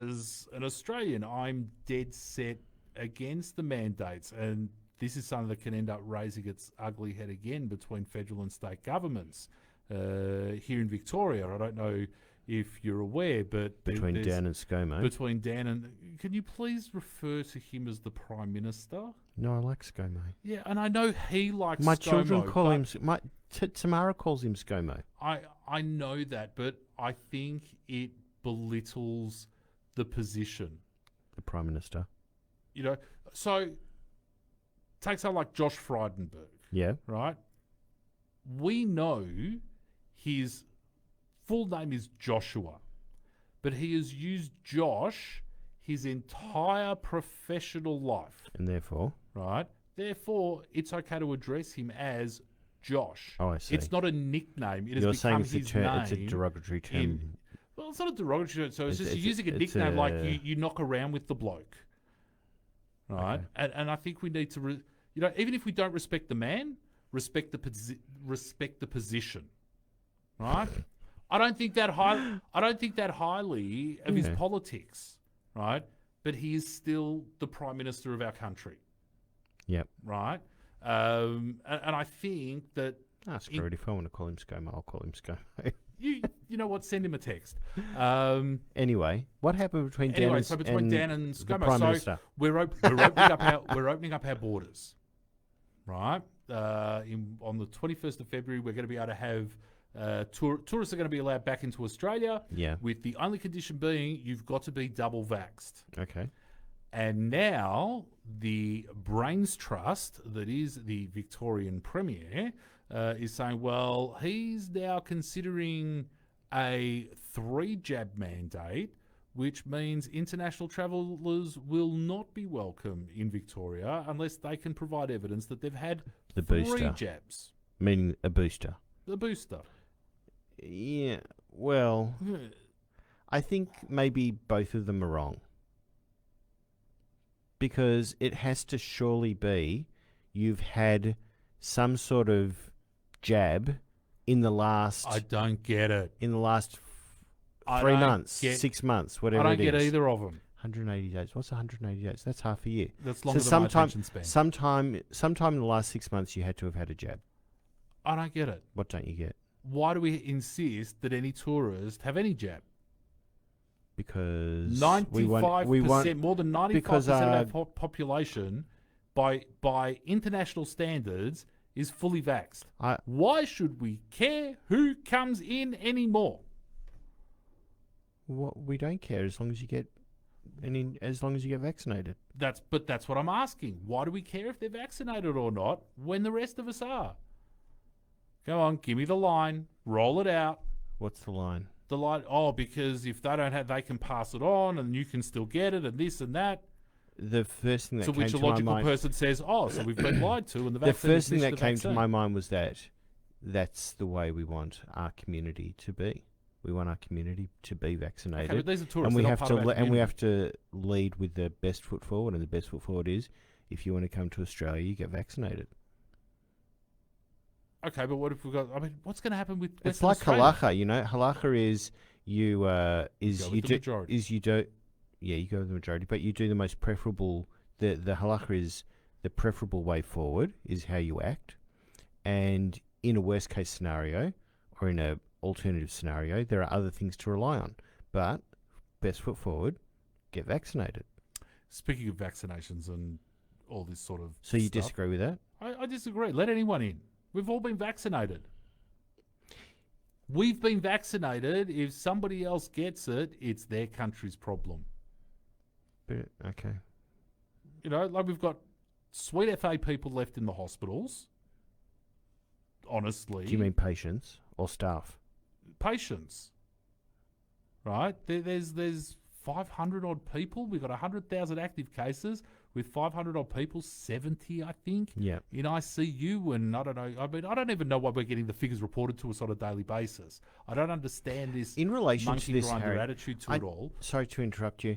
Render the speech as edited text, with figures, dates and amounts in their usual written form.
as an Australian, I'm dead set against the mandates, and this is something that can end up raising its ugly head again between federal and state governments here in Victoria. I don't know if you're aware, but Between Dan and ScoMo. between Dan and, can you please refer to him as the Prime Minister? No, I like ScoMo. Yeah, and I know he likes My ScoMo, children call but him. Tamara calls him ScoMo. I know that, but I think it belittles the position. The Prime Minister. You know, so take someone like Josh Frydenberg, Yeah. right? We know his full name is Joshua, but he has used Josh his entire professional life, And therefore. right? Therefore, it's okay to address him as Josh. Oh, I see. It's not a nickname. It has You're become saying his name. it's a derogatory term. Well, it's not a derogatory term. So it's just It's- you're using a it's nickname like a- you knock around with the bloke, right? Okay. And I think we need to, even if we don't respect the man, respect the position, right? I don't think that highly of his Yeah. politics, right? But he is still the Prime Minister of our country, Yep. right? And I think that Screw it. If I want to call him ScoMo, I'll call him ScoMo. you know what? Send him a text. Anyway, what happened between Dan Anyway, and so between Dan and the ScoMo, Prime so Minister? we're opening up our borders, right? On the 21st of February, we're going to be able to have tourists are going to be allowed back into Australia. Yeah. With the only condition being you've got to be double vaxxed. Okay. And now the Brains Trust, that is the Victorian Premier, is saying, well, he's now considering a 3-jab mandate, which means international travellers will not be welcome in Victoria unless they can provide evidence that they've had The 3 booster. jabs. Meaning a booster. The booster. Yeah. Well, I think maybe both of them are wrong. Because it has to surely be you've had some sort of jab in the last I don't get it. in the last I 3 don't months, get- 6 months, I whatever don't it get is. either of them. 180 days. What's 180 days? That's half a year. That's longer than my attention span. Sometime in the last 6 months, you had to have had a jab. I don't get it. What don't you get? Why do we insist that any tourist have any jab? Because 95%, more than 95% because, of our population, by international standards, is fully vaxxed. Why should we care who comes in anymore? we don't care as long as you get, as long as you get vaccinated. That's what I'm asking. Why do we care if they're vaccinated or not when the rest of us are? Come on, give me the line. Roll it out. What's the line? The line. Oh, because if they don't have, they can pass it on, and you can still get it, and this and that. The first thing that To came which a to my logical mind, person says, "Oh, so we've been lied to," and the the vaccine. first thing that came to my mind was that that's the way we want our community to be. We want our community to be vaccinated, Okay, but these are tourists. and we they're have not to part of our and we community. have to lead with the best foot forward. And the best foot forward is if you want to come to Australia, you get vaccinated. Okay, but what if we got? I mean, what's going to happen with? It's Western like Australia? halacha, you know. Halacha is you Go with the majority. you do, yeah, you go with the majority, but you do the most preferable. The halacha is the preferable way forward is how you act, and in a worst case scenario or in a alternative scenario, there are other things to rely on. But best foot forward, get vaccinated. Speaking of vaccinations and all this sort of So you stuff, disagree with that? I disagree. Let anyone in. We've all been vaccinated. We've been vaccinated. If somebody else gets it, it's their country's problem. But, okay. You know, like we've got sweet FA people left in the hospitals. Honestly. Do you mean patients or staff? Patients? Right? There's 500 odd people. We've got 100,000 active cases with 500 odd people, 70, I think, Yeah. in ICU. And I don't know. I mean, I don't even know why we're getting the figures reported to us on a daily basis. I don't understand this In relation to monkey this, grinder Harry, attitude to it all. sorry to interrupt you.